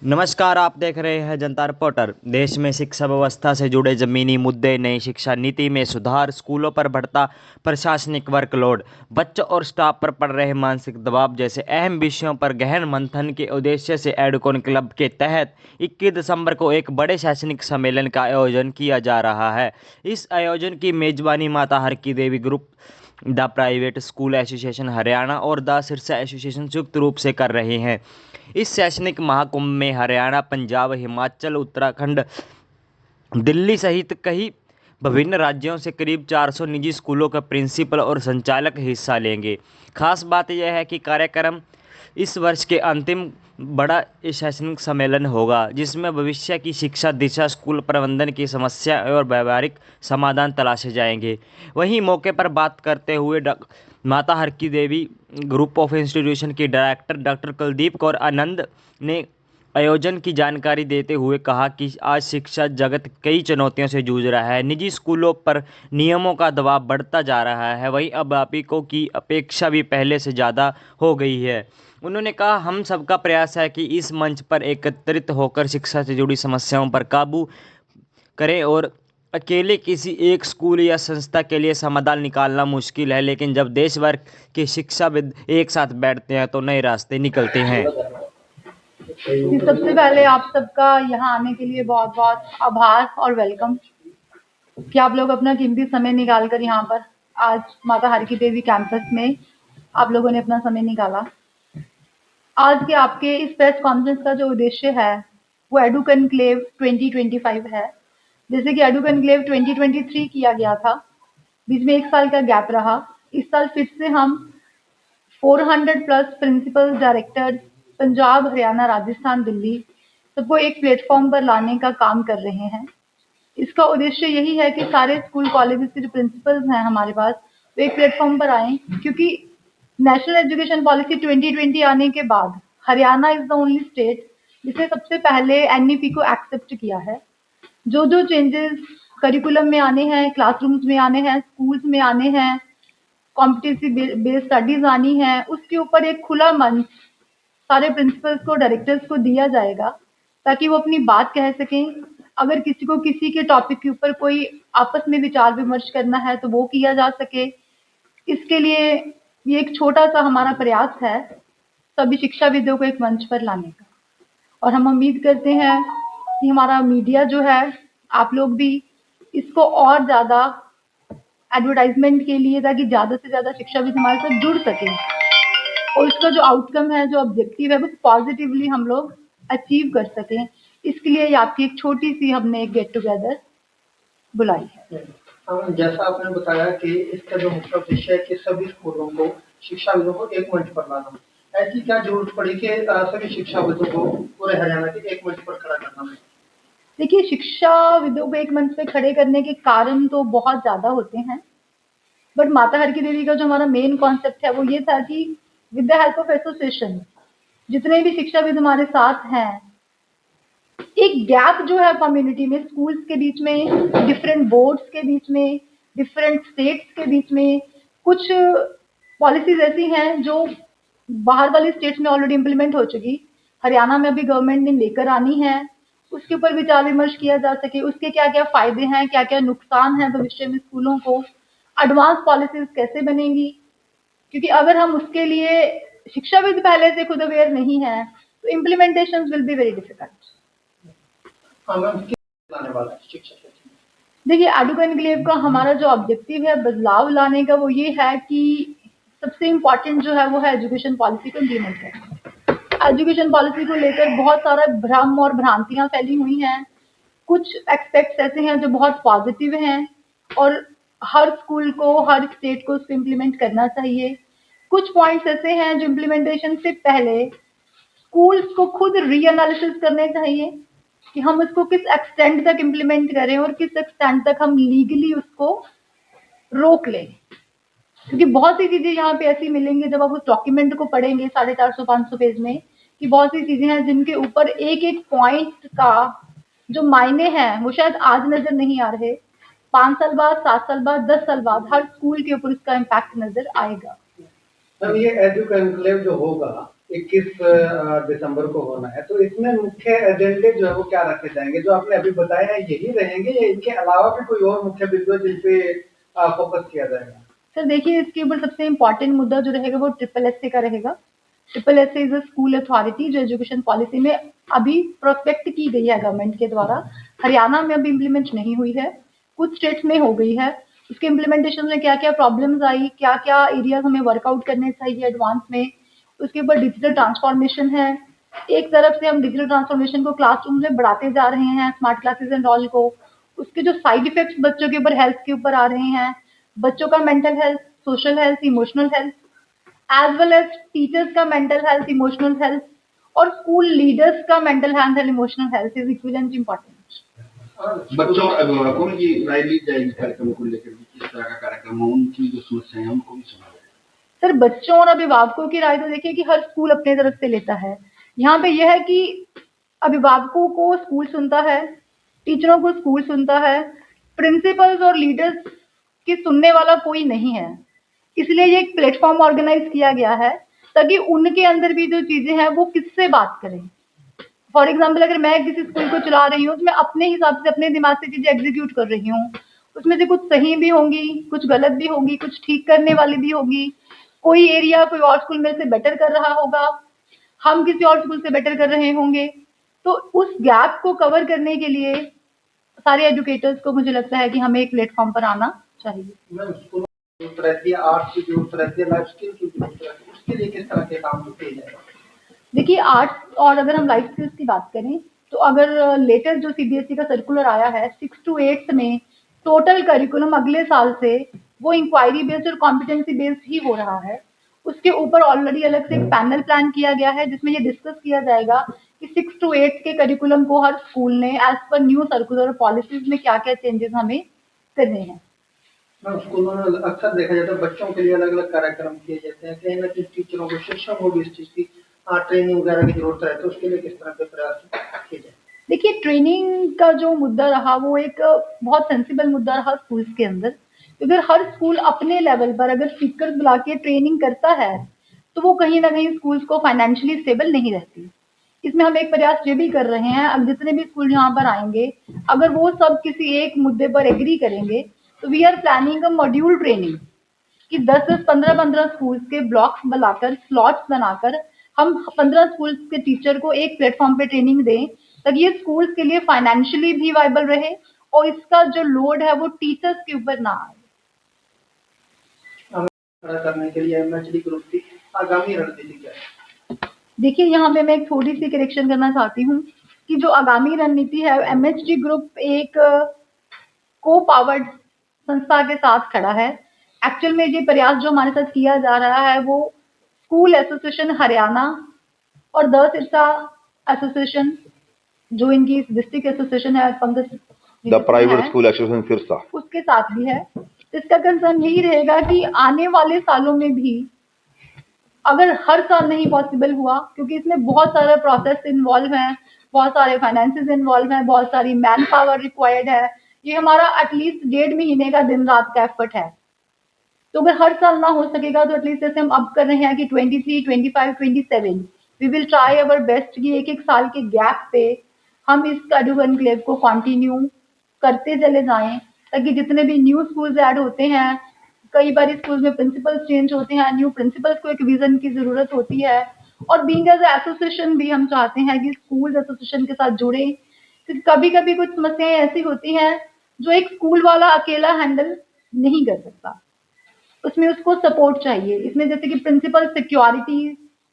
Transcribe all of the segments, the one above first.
नमस्कार, आप देख रहे हैं जनता रिपोर्टर। देश में शिक्षा व्यवस्था से जुड़े जमीनी मुद्दे, नई शिक्षा नीति में सुधार, स्कूलों पर बढ़ता प्रशासनिक वर्कलोड, बच्चों और स्टाफ पर पड़ रहे मानसिक दबाव जैसे अहम विषयों पर गहन मंथन के उद्देश्य से एडुकॉन क्लब के तहत 21 दिसंबर को एक बड़े शैक्षणिक सम्मेलन का आयोजन किया जा रहा है। इस आयोजन की मेजबानी माता हर की देवी group, the private school association Haryana और द सिरसा एसोसिएशन संयुक्त रूप से कर रहे हैं। इस शैक्षणिक महाकुंभ में हरियाणा, पंजाब, हिमाचल, उत्तराखंड, दिल्ली सहित कई विभिन्न राज्यों से करीब 400 निजी स्कूलों के प्रिंसिपल और संचालक हिस्सा लेंगे। खास बात यह है कि कार्यक्रम इस वर्ष के अंतिम बड़ा शैक्षणिक सम्मेलन होगा, जिसमें भविष्य की शिक्षा दिशा, स्कूल प्रबंधन की समस्या और व्यवहारिक समाधान तलाशे जाएंगे। वहीं मौके पर बात करते हुए माता हर की देवी ग्रुप ऑफ इंस्टीट्यूशन की डायरेक्टर डॉक्टर कुलदीप कौर आनंद ने आयोजन की जानकारी देते हुए कहा कि आज शिक्षा जगत कई चुनौतियों से जूझ रहा है। निजी स्कूलों पर नियमों का दबाव बढ़ता जा रहा है, वहीं अध्यापकों की अपेक्षा भी पहले से ज़्यादा हो गई है। उन्होंने कहा, हम सबका प्रयास है कि इस मंच पर एकत्रित होकर शिक्षा से जुड़ी समस्याओं पर काबू करें और अकेले किसी एक स्कूल या संस्था के लिए समाधान निकालना मुश्किल है, लेकिन जब देश भर के शिक्षाविद एक साथ बैठते हैं तो नए रास्ते निकलते हैं। जी, सबसे पहले आप सबका यहाँ आने के लिए बहुत बहुत आभार और वेलकम कि आप लोग अपना कीमती समय निकाल कर यहाँ पर आज माता हर की देवी कैंपस में आप लोगों ने अपना समय निकाला। आज के आपके इस प्रेस कॉन्फ्रेंस का जो उद्देश्य है वो एडू कॉन्क्लेव 2025 है। जैसे कि एडू कॉन्क्लेव 2023 किया गया था, बीच में 1 साल का गैप रहा। इस साल फिर से हम 400 plus principal directors Punjab, Haryana, Rajasthan, Delhi सबको एक प्लेटफॉर्म पर लाने का काम कर रहे हैं। इसका उद्देश्य यही है कि सारे स्कूल कॉलेजेस के जो प्रिंसिपल्स हैं हमारे पास, वो एक प्लेटफॉर्म पर आएँ, क्योंकि नेशनल एजुकेशन पॉलिसी 2020 आने के बाद Haryana is the only state जिसने सबसे पहले एनईपी को एक्सेप्ट किया है। जो जो चेंजेस करिकुलम में आने हैं, क्लासरूम्स में आने हैं, स्कूल्स में आने हैं, कॉम्पिटेटिव बेस्ड स्टडीज आनी है, उसके ऊपर एक खुला मंच सारे प्रिंसिपल्स को, डायरेक्टर्स को दिया जाएगा ताकि वो अपनी बात कह सकें। अगर किसी को किसी के टॉपिक के ऊपर कोई आपस में विचार विमर्श करना है तो वो किया जा सके। इसके लिए ये एक छोटा सा हमारा प्रयास है सभी शिक्षाविदों को एक मंच पर लाने का, और हम उम्मीद करते हैं कि हमारा मीडिया जो है, आप लोग भी इसको और ज़्यादा एडवर्टाइजमेंट के लिए, ताकि ज़्यादा से ज़्यादा शिक्षाविद हमारे साथ जुड़ सकें और उसका जो आउटकम है, जो ऑब्जेक्टिव है, वो पॉजिटिवली हम लोग अचीव कर सकें। इसके लिए ये आपकी एक छोटी सी हमने एक गेट टुगेदर बुलाई है। जैसा आपने बताया कि इसका जो मुख्य उद्देश्य है कि सभी स्कूलों को, शिक्षाविदों को एक मंच पर लाना। ऐसी क्या जरूरत पड़ी कि सभी शिक्षाविदों को पूरे हरियाणा के एक मंच पर खड़ा करना है? देखिए, शिक्षाविदों को एक मंच पे खड़े करने के कारण तो बहुत ज़्यादा होते हैं, बट माता हर की देवी का जो हमारा मेन कॉन्सेप्ट है वो ये था कि with the help of association जितने भी शिक्षाविद हमारे साथ हैं, एक गैप जो है कम्युनिटी में, स्कूल्स के बीच में, डिफरेंट बोर्ड्स के बीच में, डिफरेंट स्टेट्स के बीच में, कुछ पॉलिसीज ऐसी हैं जो बाहर वाली स्टेट्स में ऑलरेडी इम्प्लीमेंट हो चुकी, हरियाणा में अभी गवर्नमेंट ने लेकर आनी है। उसके ऊपर विचार विमर्श किया जा सके, उसके क्या क्या फायदे हैं, क्या क्या नुकसान है भविष्य में स्कूलों को, एडवांस पॉलिसीज कैसे बनेंगी। क्योंकि अगर हम उसके लिए शिक्षाविद पहले से खुद अवेयर नहीं है तो implementation will be very difficult. देखिए, एडू कॉन्क्लेव का हमारा जो ऑब्जेक्टिव है बदलाव लाने का, वो ये है कि सबसे इम्पोर्टेंट जो है वो है एजुकेशन पॉलिसी को इम्प्लीमेंट करना। एजुकेशन पॉलिसी को लेकर बहुत सारा भ्रम और भ्रांतियां फैली हुई हैं। कुछ एस्पेक्ट्स ऐसे हैं जो बहुत पॉजिटिव हैं और हर स्कूल को, हर स्टेट को उसको इम्प्लीमेंट करना चाहिए। कुछ पॉइंट्स ऐसे हैं जो इम्प्लीमेंटेशन से पहले स्कूल्स को खुद रीएनालिसिस करने चाहिए कि हम उसको किस एक्सटेंट तक इम्प्लीमेंट करें और किस एक्सटेंट तक हम लीगली उसको रोक लें। क्योंकि बहुत सी चीज़ें यहाँ पे ऐसी मिलेंगी जब आप उस डॉक्यूमेंट को पढ़ेंगे 450-500 पेज में, कि बहुत सी चीज़ें हैं जिनके ऊपर एक एक पॉइंट का जो मायने हैं वो शायद आज नज़र नहीं आ रहे, 5 साल बाद, 7 साल बाद, 10 साल बाद हर स्कूल के ऊपर उसका इम्पैक्ट नज़र आएगा। ये एडू कॉन्क्लेव जो होगा 21 दिसंबर को होना है, तो इसमें मुख्य एजेंडे जो है वो क्या रखे जाएंगे? जो आपने अभी बताया है यही रहेंगे या इनके अलावा भी कोई और मुख्य बिंदु है जिन पे फोकस किया जाएगा? सर देखिए, इसके ऊपर सबसे इम्पोर्टेंट मुद्दा जो रहेगा वो ट्रिपल एस का रहेगा। Triple S is a school authority जो एजुकेशन पॉलिसी में अभी प्रोस्पेक्ट की गई है गवर्नमेंट के द्वारा। हरियाणा में अभी इम्प्लीमेंट नहीं हुई है, कुछ स्टेट्स में हो गई है। उसके इम्प्लीमेंटेशन में क्या क्या प्रॉब्लम्स आई, क्या क्या एरियाज हमें वर्कआउट करने चाहिए एडवांस में, उसके ऊपर डिजिटल ट्रांसफॉर्मेशन है। एक तरफ से हम डिजिटल ट्रांसफॉर्मेशन को क्लासरूम में बढ़ाते जा रहे हैं, स्मार्ट क्लासेस एंड ऑल को। उसके जो साइड इफेक्ट्स बच्चों के ऊपर हेल्थ के ऊपर आ रहे हैं, बच्चों का mental health, social health, emotional health, as well as teachers का मेंटल हेल्थ, इमोशनल हेल्थ, और स्कूल लीडर्स का mental health and emotional health is equivalent important. बच्चों और अभिभावकों की राय ली जाएगी कार्यक्रम को लेकर, किस तरह का कार्यक्रम हो, उनकी जो समस्याएं हैं उनको भी सुना जाएगा। सर बच्चों और अभिभावकों की राय तो देखिए कि हर स्कूल अपने तरफ से लेता है। यहाँ पे यह है कि अभिभावकों को स्कूल सुनता है, टीचरों को स्कूल सुनता है, प्रिंसिपल्स और लीडर्स की सुनने वाला कोई नहीं है। इसलिए ये एक प्लेटफॉर्म ऑर्गेनाइज किया गया है ताकि उनके अंदर भी जो चीजें हैं वो किससे बात करें। फॉर एग्जाम्पल अगर मैं किसी स्कूल को चला रही हूँ तो मैं अपने हिसाब से अपने दिमाग से चीजें एग्जीक्यूट कर रही हूँ। उसमें से कुछ सही भी होंगी, कुछ गलत भी होंगी, कुछ ठीक करने वाली भी होगी। कोई एरिया कोई और स्कूल में से बेटर कर रहा होगा, हम किसी और स्कूल से बेटर कर रहे होंगे। तो उस गैप को कवर करने के लिए सारे एजुकेटर्स को मुझे लगता है कि हमें एक प्लेटफॉर्म पर आना चाहिए। मैम स्कूलों की जरूरत रहती है, आर्ट्स की जरूरत रहती है, लाइफ स्किल की जरूरत रहती है, उसके लिए किस तरह के काम किए जाएगा? देखिए आर्ट्स और अगर हम लाइफ स्किल्स की बात करें तो अगर लेटेस्ट जो सीबीएसई का सर्कुलर आया है 6 to 8 में टोटल करिकुलम अगले साल से वो इंक्वायरी बेस्ड और कॉम्पिटेंसी बेस्ड ही हो रहा है। उसके ऊपर ऑलरेडी अलग से एक पैनल प्लान किया गया है जिसमें ये डिस्कस किया जाएगा कि 6 to 8 के करिकुलम को हर स्कूल ने एज पर न्यू सर्कुलर और पॉलिसीज में क्या क्या चेंजेस हमें करने हैं। मैम स्कूलों में अक्सर देखा जाता है बच्चों के लिए अलग अलग कार्यक्रम किए जाते हैं, कहीं ना कहीं टीचरों को शिक्षकों को भी इस चीज की ट्रेनिंग वगैरह की जरूरत रहती है, उसके लिए किस तरह के प्रयास किए जाए? देखिए ट्रेनिंग का जो मुद्दा रहा वो एक बहुत सेंसिबल मुद्दा रहा स्कूल्स के अंदर, क्योंकि अगर हर स्कूल अपने लेवल पर अगर स्पीकर्स बुला के ट्रेनिंग करता है तो वो कहीं ना कहीं स्कूल्स को फाइनेंशियली स्टेबल नहीं रहती। इसमें हम एक प्रयास ये भी कर रहे हैं, अब जितने भी स्कूल यहाँ पर आएंगे अगर वो सब किसी एक मुद्दे पर एग्री करेंगे तो we are planning a module training कि 10-10, 15-15 स्कूल्स के ब्लॉक्स बनाकर स्लॉट्स बनाकर हम 15 स्कूल्स के टीचर को एक प्लेटफॉर्म पे ट्रेनिंग दें ताकि ये स्कूल्स के लिए फाइनेंशियली भी वाइबल रहे और इसका जो लोड है वो टीचर्स के ऊपर ना आए। खड़ा करने के लिए एमएचडी ग्रुप की आगामी रणनीति क्या है? देखिए यहाँ पे मैं एक थोड़ी सी करेक्शन करना चाहती हूँ कि जो आगामी रणनीति है एमएचडी ग्रुप एक को पावर्ड संस्था के साथ खड़ा है। एक्चुअल में ये प्रयास जो हमारे साथ किया जा रहा है वो स्कूल एसोसिएशन हरियाणा और द सिरसा एसोसिएशन जो इनकी डिस्ट्रिक्ट एसोसिएशन है Pankaj the private school association Sirsa उसके साथ भी है। इसका कंसर्न यही रहेगा कि आने वाले सालों में भी अगर हर साल नहीं पॉसिबल हुआ क्योंकि इसमें बहुत सारा प्रोसेस इन्वॉल्व है, बहुत सारे फाइनेंसेस इन्वॉल्व हैं, बहुत सारी मैन पावर रिक्वायर्ड है, ये हमारा एटलीस्ट 1.5 महीने का दिन रात का एफर्ट है। तो अगर हर साल ना हो सकेगा तो एटलीस्ट जैसे हम अब कर रहे हैं कि 23, 25, 27 we will try our best कि एक एक साल के गैप पे हम इस काडू एनक्लेव को कंटिन्यू करते चले जाएं ताकि जितने भी न्यू स्कूल्स ऐड होते हैं, कई बार स्कूल में प्रिंसिपल्स चेंज होते हैं, न्यू प्रिंसिपल्स को एक विजन की जरूरत होती है और बीइंग एज एसोसिएशन भी हम चाहते हैं कि स्कूल एसोसिएशन के साथ जुड़े क्योंकि कभी कभी कुछ समस्याएं ऐसी होती हैं जो एक स्कूल वाला अकेला हैंडल नहीं कर सकता, उसमें उसको सपोर्ट चाहिए। इसमें जैसे कि प्रिंसिपल सिक्योरिटी,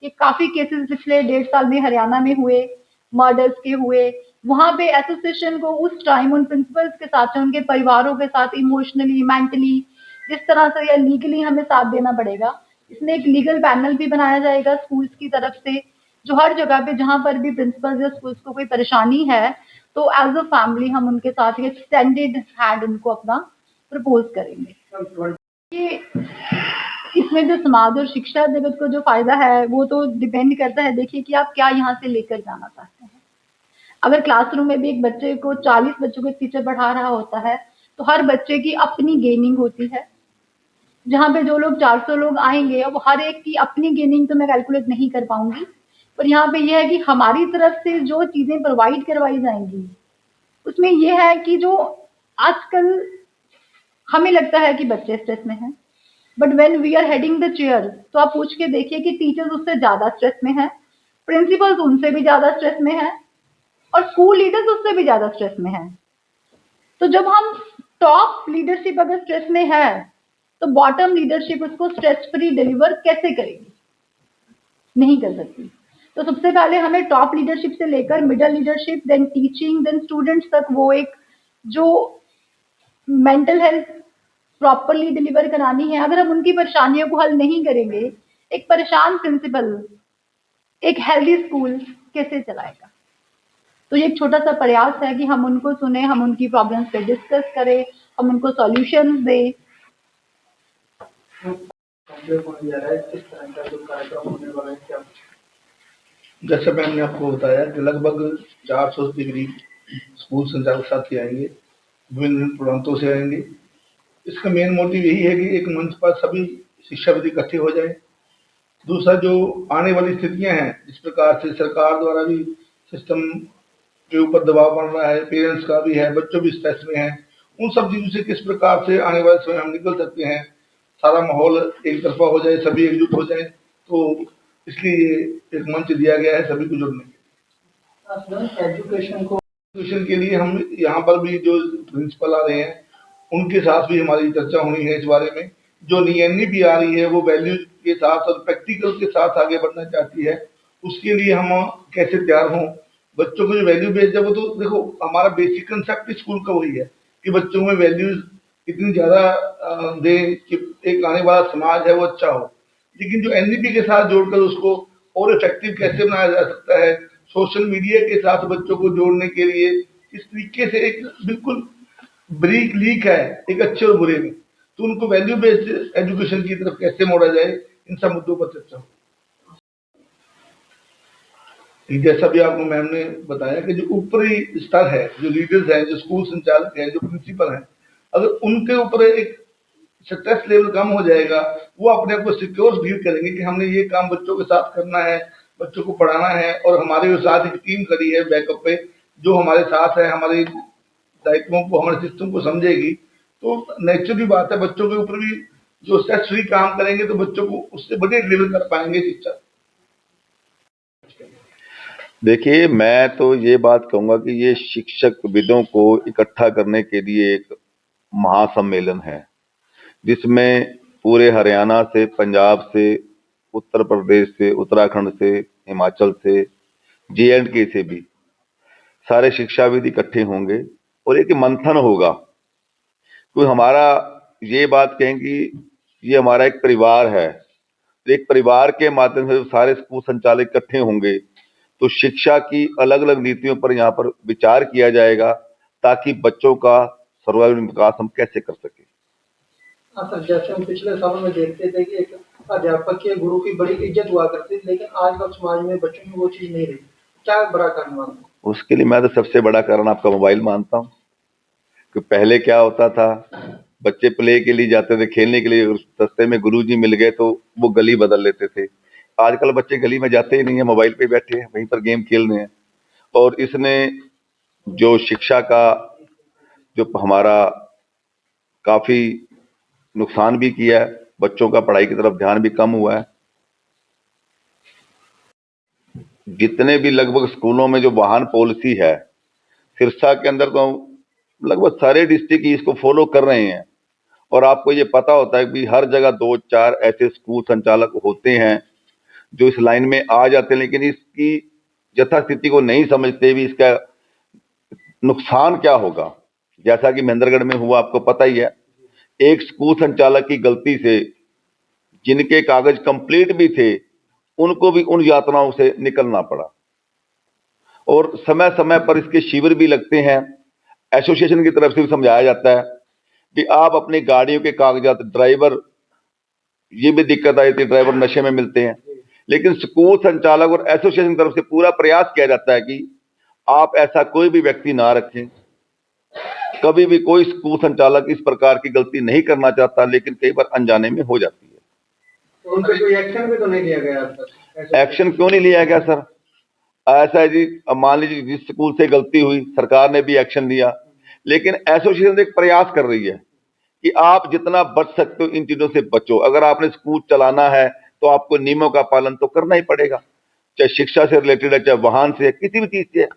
ये काफी केसेस पिछले 1.5 साल में हरियाणा में हुए, मर्डर्स के हुए, वहां पे एसोसिएशन को उस टाइम उन प्रिंसिपल्स के साथ उनके परिवारों के साथ इमोशनली मेंटली जिस तरह से या लीगली हमें साथ देना पड़ेगा। इसमें एक लीगल पैनल भी बनाया जाएगा स्कूल्स की तरफ से जो हर जगह पे जहां पर भी प्रिंसिपल्स या स्कूल्स को कोई परेशानी है तो एज अ फैमिली हम उनके साथ एक एक्सटेंडेड हैंड उनको अपना प्रपोज करेंगे। ये इसमें जो समाज और शिक्षा जगत को जो फायदा है वो तो डिपेंड करता है, देखिए कि आप क्या यहाँ से लेकर जाना चाहते हैं। अगर क्लासरूम में भी एक बच्चे को 40 बच्चों को टीचर पढ़ा रहा होता है तो हर बच्चे की अपनी गेनिंग होती है, जहाँ पे जो लोग 400 लोग आएंगे, अब हर एक की अपनी गेनिंग तो मैं कैलकुलेट नहीं कर पाऊंगी, पर यहाँ पे ये है कि हमारी तरफ से जो चीजें प्रोवाइड करवाई जाएंगी उसमें ये है कि जो आजकल हमें लगता है कि बच्चे स्ट्रेस में हैं, but when we are heading the chair तो आप पूछ के देखिए कि टीचर्स उससे ज्यादा स्ट्रेस में हैं, प्रिंसिपल्स उनसे भी ज्यादा स्ट्रेस में हैं और स्कूल लीडर्स उससे भी ज्यादा स्ट्रेस में हैं। तो जब हम टॉप लीडरशिप अगर स्ट्रेस में है तो बॉटम लीडरशिप उसको स्ट्रेस फ्री डिलीवर कैसे करेगी? नहीं कर सकती। तो सबसे पहले हमें टॉप लीडरशिप से लेकर middle leadership, then teaching, then students तक वो एक जो मेंटल हेल्थ प्रॉपरली डिलीवर करानी है। अगर हम उनकी परेशानियों को हल नहीं करेंगे, एक परेशान प्रिंसिपल एक हेल्दी स्कूल कैसे चलाएगा? तो ये एक छोटा सा प्रयास है कि हम उनको सुने, हम उनकी प्रॉब्लम्स पे डिस्कस करें, हम उनको सॉल्यूशंस दें। होने जा रहा है, किस तरह का जो कार्यक्रम होने वाला है, क्या? जैसे मैंने आपको बताया कि लगभग 400 के करीब स्कूल संचालक साथी आएंगे, विभिन्न प्रांतों से आएंगे। इसका मेन मोटिव यही है कि एक मंच पर सभी शिक्षाविद इकट्ठे हो जाए। दूसरा, जो आने वाली स्थितियां हैं, जिस प्रकार से सरकार द्वारा भी सिस्टम के ऊपर दबाव बन रहा है, पेरेंट्स का भी है, बच्चों भी स्ट्रेस में हैं, उन सब चीजों से किस प्रकार से आने वाले समय हम निकल सकते हैं, सारा माहौल एक तरफा हो जाए, सभी एकजुट हो जाए, तो इसलिए एक मंच दिया गया है सभी को जुड़ने के एजुकेशन के लिए। हम यहाँ पर भी जो प्रिंसिपल आ रहे हैं उनके साथ भी हमारी चर्चा होनी है इस बारे में। जो NEP आ रही है वो वैल्यू के साथ और प्रैक्टिकल के साथ आगे बढ़ना चाहती है, उसके लिए हम कैसे तैयार हों। बच्चों को जो वैल्यू बेस्ड है वो तो देखो हमारा बेसिक कंसेप्ट स्कूल का वही है कि बच्चों में वैल्यूज इतनी ज्यादा दें कि एक आने वाला समाज है वो अच्छा हो। लेकिन जो NEP के साथ जोड़कर उसको और इफेक्टिव कैसे बनाया जा सकता है, सोशल मीडिया के साथ बच्चों को जोड़ने के लिए इस तरीके से एक बिल्कुल ब्रीक लीक है एक अच्छे और बुरे में, तो उनको वैल्यू बेस्ड एजुकेशन की तरफ कैसे मोड़ा जाए, इन सब मुद्दों पर चर्चा हो। जैसा भी आपको मैम ने बताया कि जो ऊपरी स्तर है, जो लीडर्स हैं, जो स्कूल संचालक हैं, जो प्रिंसिपल हैं, अगर उनके ऊपर एक स्ट्रेस लेवल कम हो जाएगा, वो अपने आप को सिक्योर फील करेंगे कि हमने ये काम बच्चों के साथ करना है, बच्चों को पढ़ाना है और हमारे साथ एक टीम खड़ी है बैकअप पे जो हमारे साथ है, हमारे दायित्वों को, हमारे सिस्टम को समझेगी। तो नेचुरली बात है, बच्चों के ऊपर भी जो स्ट्रेस फ्री काम करेंगे तो बच्चों को उससे बड़े डिलीवर कर पाएंगे शिक्षा। देखिए, मैं तो ये बात कहूंगा कि ये शिक्षक विदों को इकट्ठा करने के लिए एक महासम्मेलन है, जिसमें पूरे हरियाणा से, पंजाब से, उत्तर प्रदेश से, उत्तराखंड से, हिमाचल से, J&K से भी सारे शिक्षाविद इकट्ठे होंगे और एक मंथन होगा। तो हमारा ये बात कहें कि ये हमारा एक परिवार है, तो एक परिवार के माध्यम से सारे स्कूल संचालक इकट्ठे होंगे तो शिक्षा की अलग अलग नीतियों पर यहाँ पर विचार किया जाएगा ताकि बच्चों का सर्वांगीण विकास हम कैसे कर सके। हाँ सर, जैसे हम पिछले सालों में देखते थे कि एक अध्यापक के गुरु की बड़ी इज्जत हुआ करती थी, लेकिन आजकल समाज में बच्चों में वो चीज नहीं रही। क्या बड़ा कारण मानते हैं? उसके लिए मैं तो सबसे बड़ा कारण आपका मोबाइल मानता हूँ कि पहले क्या होता था, बच्चे प्ले के लिए जाते थे, खेलने के लिए, रास्ते में गुरुजी मिल गए तो वो गली बदल लेते थे। आजकल बच्चे गली में जाते ही नहीं है, मोबाइल पे बैठे हैं, वहीं पर गेम खेल रहे हैं। और इसने जो शिक्षा का जो हमारा काफी नुकसान भी किया है, बच्चों का पढ़ाई की तरफ ध्यान भी कम हुआ है। जितने भी लगभग स्कूलों में जो वाहन पॉलिसी है, सिरसा के अंदर तो लगभग सारे डिस्ट्रिक्ट इसको फॉलो कर रहे हैं। और आपको ये पता होता है कि हर जगह 2-4 ऐसे स्कूल संचालक होते हैं जो इस लाइन में आ जाते हैं, लेकिन इसकी यथास्थिति को नहीं समझते भी इसका नुकसान क्या होगा। जैसा कि महेंद्रगढ़ में हुआ, आपको पता ही है, एक स्कूल संचालक की गलती से जिनके कागज कंप्लीट भी थे उनको भी उन यातनाओं से निकलना पड़ा। और समय समय पर इसके शिविर भी लगते हैं, एसोसिएशन की तरफ से भी समझाया जाता है कि आप अपनी गाड़ियों के कागजात, ड्राइवर, ये भी दिक्कत आई थी, ड्राइवर नशे में मिलते हैं, लेकिन स्कूल संचालक और एसोसिएशन की तरफ से पूरा प्रयास किया जाता है कि आप ऐसा कोई भी व्यक्ति ना रखें कभी भी कोई स्कूल संचालक इस प्रकार की गलती नहीं करना चाहता, लेकिन कई बार अनजाने में हो जाती है। तो उन पे कोई एक्शन भी तो नहीं लिया गया अब तक? ऐसा- एक्शन क्यों नहीं लिया गया सर? ऐसा है जी, अब मान लीजिए जिस स्कूल से गलती हुई, सरकार ने भी एक्शन लिया, लेकिन एसोसिएशन एक प्रयास कर रही है कि आप जितना बच सकते हो इन चीजों से बचो। अगर आपने स्कूल चलाना है तो आपको नियमों का पालन तो करना ही पड़ेगा, चाहे शिक्षा से रिलेटेड है, चाहे वाहन से है, किसी भी चीज से है।